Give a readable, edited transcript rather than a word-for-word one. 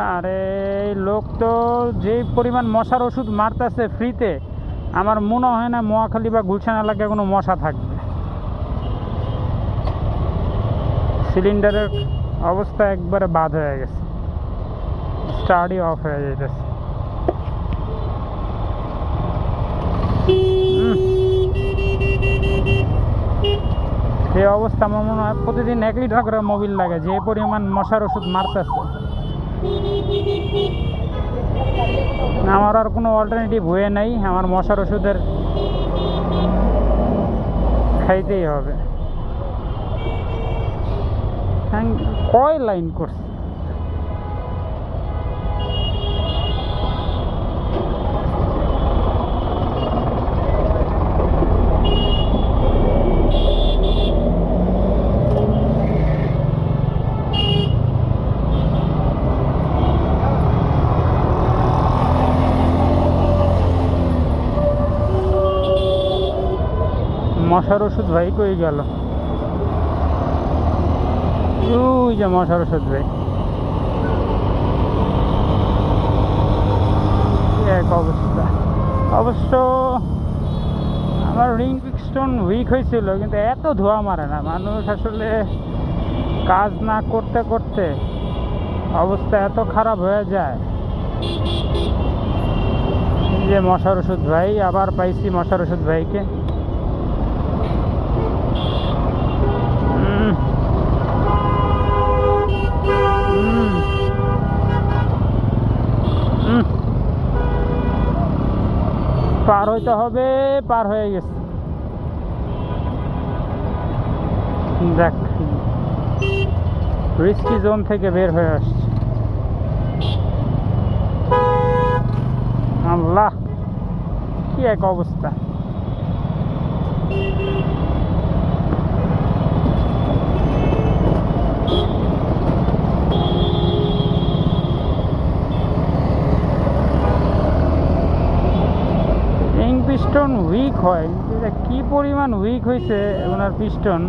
আরে এই লোক তো যে পরিমাণ মশার ওষুধ মারতেছে ফ্রিতে, আমার মনে হয় না মহাখালী বা গুলশান এলাকায় কোনো মশা থাকবে। সিলিন্ডারের অবস্থা একবারে বাদ হয়ে গেছে, স্টার্টই অফ হয়ে যেতেছে। এই অবস্থা আমার মনে হয় প্রতিদিন 1 লিটার করে মোবিল লাগে, যে পরিমাণ মশার ওষুধ মারতেছে। আমার আর কোনো অল্টারনেটিভ হয়ে নাই, আমার মশার ওষুধের খাইতেই হবে। কয় লাইন করছে। মশার ওষুধ ভাই কই গেল? ওই যে মশার ওষুধ ভাই, এক অবস্থা। অবশ্য আমার রিং পিস্টন উইক হয়েছিল, কিন্তু এত ধোঁয়া মারে না। মানুষ আসলে কাজ না করতে করতে অবস্থা এত খারাপ হয়ে যায়। যে মশার ওষুধ ভাই, আবার পাইছি মশার ওষুধ ভাইকে। পার হইতে হবে, পার হয়ে গেছে। দেখ, রিস্কি জোন থেকে বের হয়ে আসছে। আল্লাহ, কি এক অবস্থা। পিস্টন উইক হয়, কি পরিমাণ উইক হয়েছে ওনার পিস্টন।